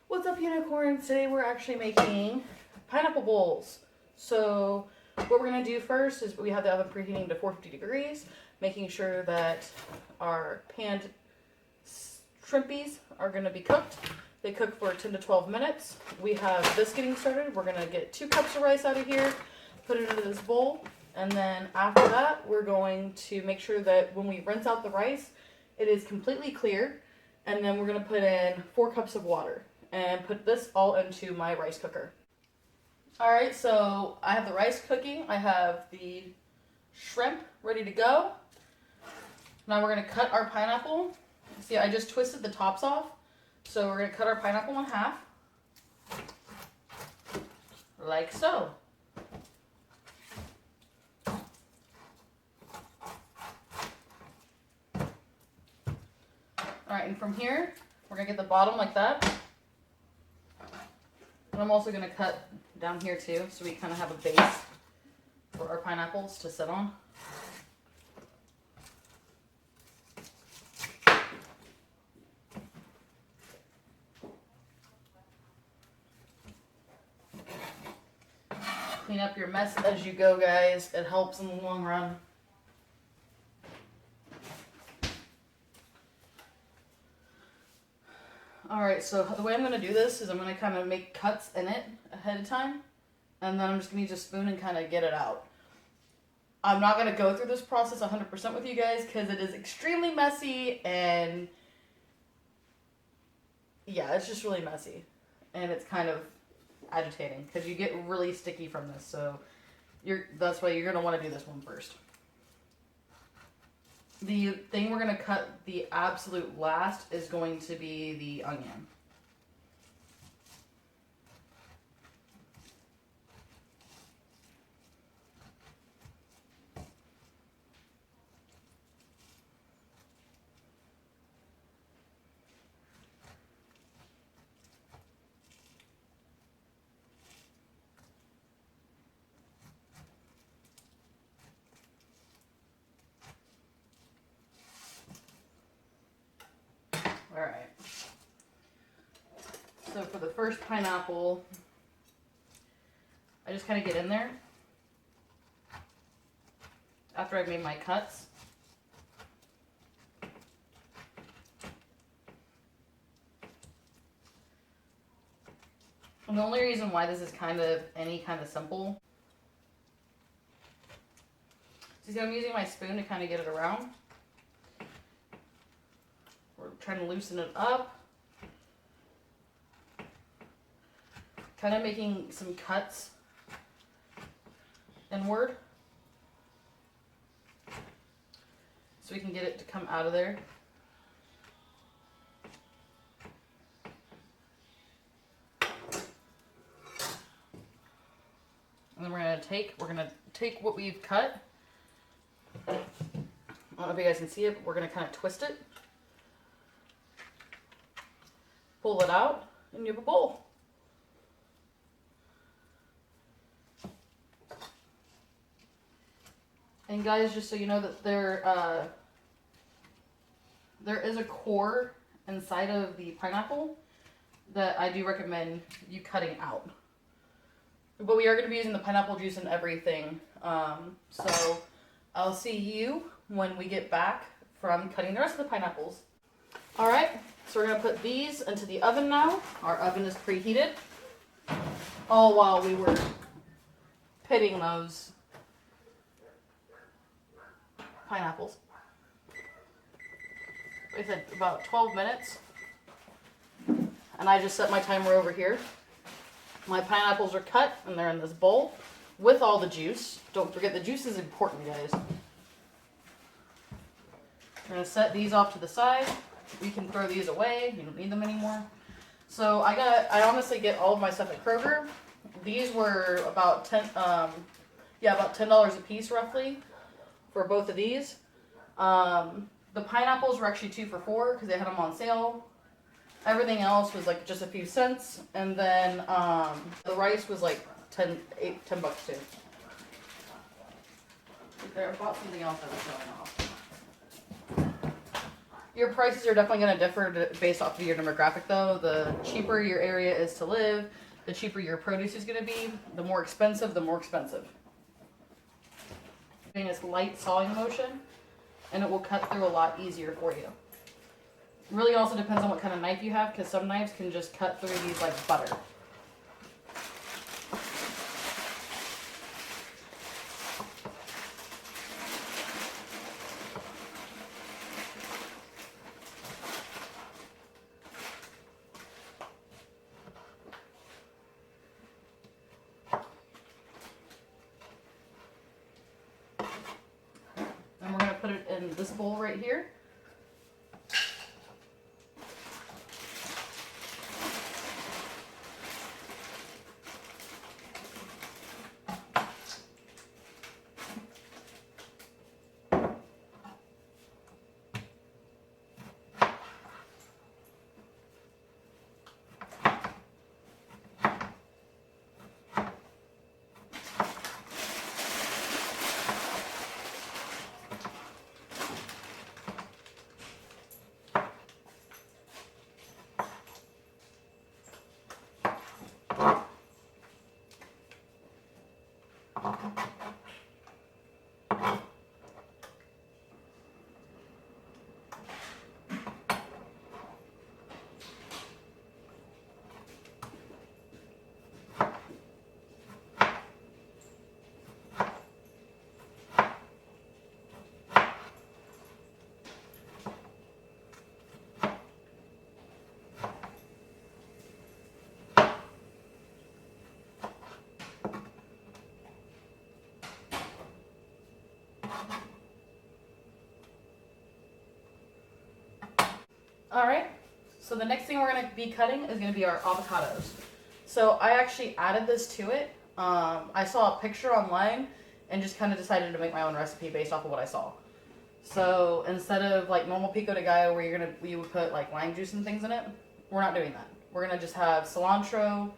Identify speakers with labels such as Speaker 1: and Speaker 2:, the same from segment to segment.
Speaker 1: What's up, unicorns? Today we're actually making pineapple bowls. So what we're going to do first is we have the oven preheating to 450 degrees, making sure that our panned shrimpies are going to be cooked. They cook for 10 to 12 minutes. We have this getting started. We're going to get 2 cups of rice out of here, put it into this bowl, and then after that we're going to make sure that when we rinse out the rice, it is completely clear, and then we're going to put in 4 cups of water and put this all into my rice cooker. Alright, so I have the rice cooking, I have the shrimp ready to go. Now we're going to cut our pineapple. See, I just twisted the tops off, so we're going to cut our pineapple in half, like so. Alright, and from here, we're going to get the bottom like that. And I'm also going to cut down here too, so we kind of have a base for our pineapples to sit on. Clean up your mess as you go, guys. It helps in the long run. Alright, so the way I'm going to do this is I'm going to kind of make cuts in it ahead of time. And then I'm just going to use a spoon and kind of get it out. I'm not going to go through this process 100% with you guys because it is extremely messy and yeah, it's just really messy. And it's kind of agitating because you get really sticky from this. So that's why you're going to want to do this one first. The thing we're going to cut the absolute last is going to be the onion. Alright, so for the first pineapple, I just kind of get in there after I've made my cuts. And the only reason why this is kind of simple is I'm using my spoon to kind of get it around. We're trying to loosen it up. Kind of making some cuts inward so we can get it to come out of there. And then we're going to take what we've cut. I don't know if you guys can see it, but we're going to kind of twist it. Pull it out, and you have a bowl. And guys, just so you know that there is a core inside of the pineapple that I do recommend you cutting out. But we are going to be using the pineapple juice and everything. So I'll see you when we get back from cutting the rest of the pineapples. Alright, so we're going to put these into the oven now. Our oven is preheated. All while we were pitting those pineapples. I said about 12 minutes. And I just set my timer over here. My pineapples are cut and they're in this bowl with all the juice. Don't forget, the juice is important, guys. We're going to set these off to the side. You can throw these away. You don't need them anymore. So I honestly get all of my stuff at Kroger. These were about about $10 a piece roughly for both of these. The pineapples were actually 2 for $4 because they had them on sale. Everything else was like just a few cents, and then the rice was like $10 too. There, I bought something else that was showing off. Your prices are definitely going to differ based off of your demographic, though. The cheaper your area is to live, the cheaper your produce is going to be. The more expensive, the more expensive. Doing this light sawing motion, and it will cut through a lot easier for you. Really also depends on what kind of knife you have, because some knives can just cut through these like butter. And we're going to put it in this bowl right here. Alright, so the next thing we're going to be cutting is going to be our avocados. So I actually added this to it. I saw a picture online and just kind of decided to make my own recipe based off of what I saw. So instead of like normal pico de gallo where you would put like lime juice and things in it, we're not doing that. We're going to just have cilantro.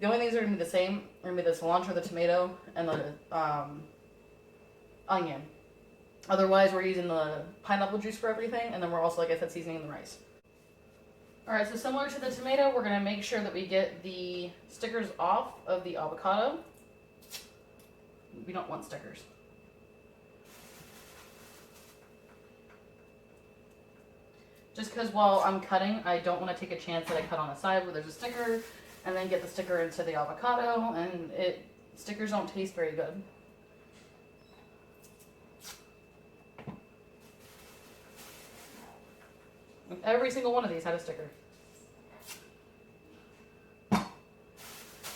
Speaker 1: The only things that are going to be the same are going to be the cilantro, the tomato, and the onion. Otherwise, we're using the pineapple juice for everything, and then we're also, like I said, seasoning the rice. Alright, so similar to the tomato, we're going to make sure that we get the stickers off of the avocado. We don't want stickers. Just because while I'm cutting, I don't want to take a chance that I cut on a side where there's a sticker, and then get the sticker into the avocado, and stickers don't taste very good. Every single one of these had a sticker.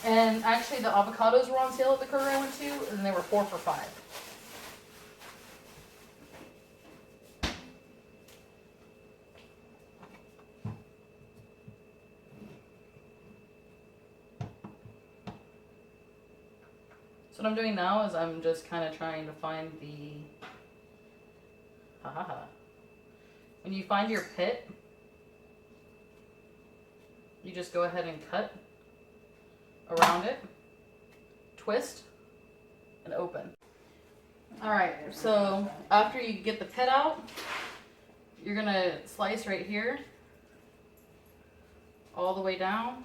Speaker 1: And actually the avocados were on sale at the Kroger I went to, and they were 4 for $5. So what I'm doing now is I'm just kind of trying to find the... When you find your pit, you just go ahead and cut around it, twist, and open. Alright, so after you get the pit out, you're going to slice right here, all the way down.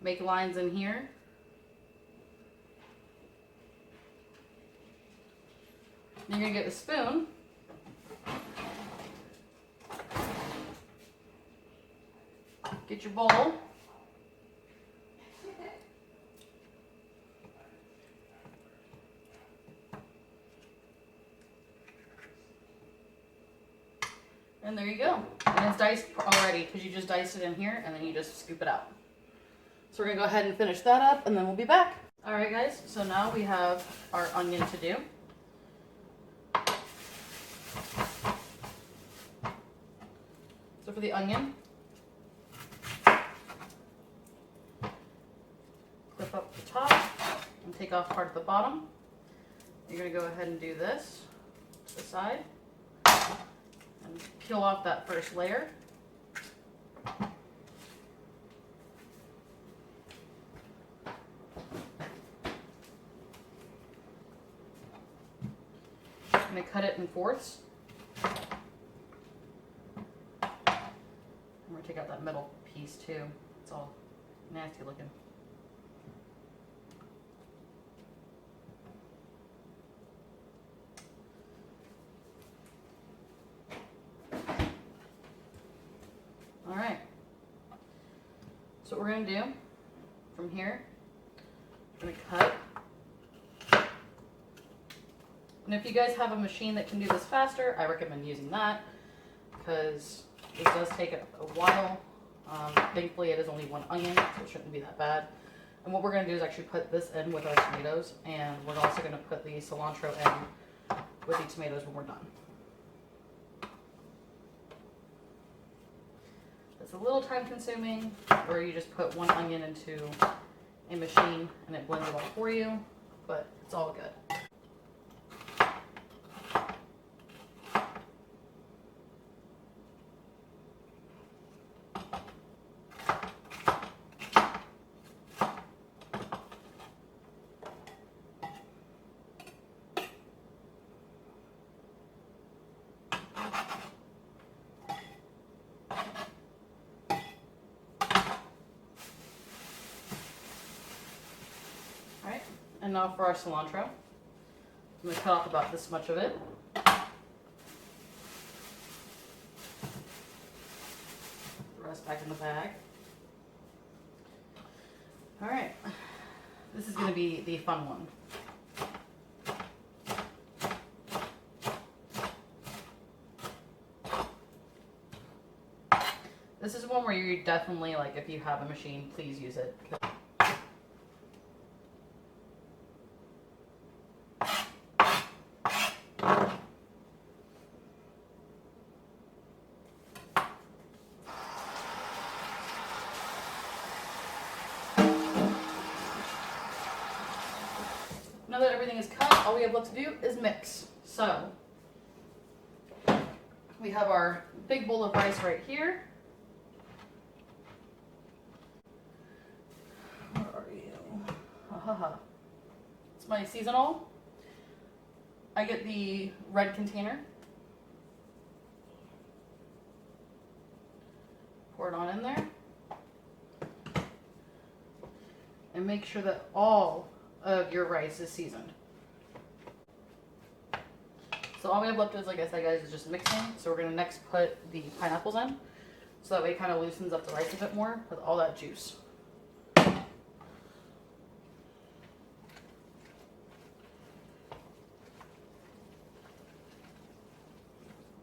Speaker 1: Make lines in here. You're going to get a spoon. Get your bowl. And there you go. And it's diced already because you just diced it in here and then you just scoop it out. So we're going to go ahead and finish that up and then we'll be back. Alright guys, so now we have our onion to do. So for the onion, flip up the top and take off part of the bottom. You're going to go ahead and do this to the side and peel off that first layer. I'm going to cut it in fourths. I'm going to take out that middle piece too. It's all nasty looking. Alright. So what we're going to do from here, I'm going to cut. And if you guys have a machine that can do this faster, I recommend using that because it does take a while. Thankfully, it is only one onion, so it shouldn't be that bad. And what we're going to do is actually put this in with our tomatoes, and we're also going to put the cilantro in with the tomatoes when we're done. It's a little time consuming, where you just put one onion into a machine and it blends it all for you, but it's all good. And now for our cilantro. I'm going to cut off about this much of it. The rest back in the bag. Alright, this is going to be the fun one. This is one where you definitely, like, if you have a machine, please use it. Now that everything is cut, all we have left to do is mix. So, we have our big bowl of rice right here. Where are you? It's my seasonal. I get the red container. Pour it on in there. And make sure that all of your rice is seasoned. So all we have left is, like I said, guys, is just mixing. So we're going to next put the pineapples in. So that way it kind of loosens up the rice a bit more with all that juice.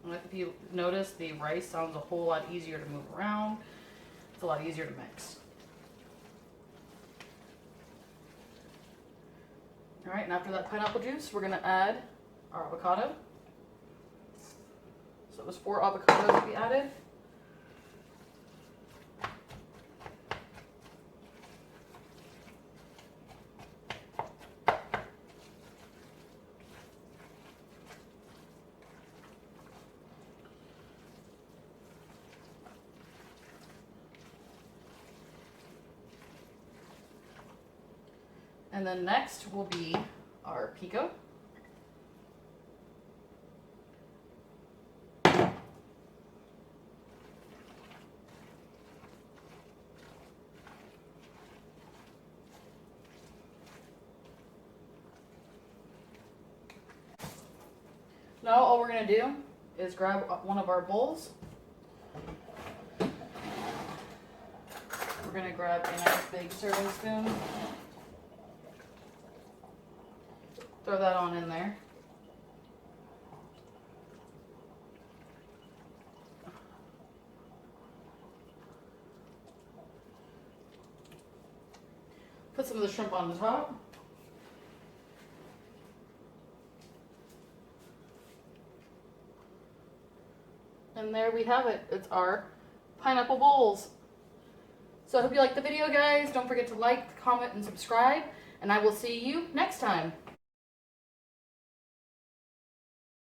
Speaker 1: And if you notice, the rice sounds a whole lot easier to move around. It's a lot easier to mix. Alright, and after that pineapple juice, we're going to add our avocado. So it was 4 avocados that we added. And then next will be our pico. Now all we're going to do is grab one of our bowls. We're going to grab a nice big serving spoon. Throw that on in there. Put some of the shrimp on the top. And there we have it. It's our pineapple bowls. So I hope you liked the video, guys. Don't forget to like, comment, and subscribe. And I will see you next time.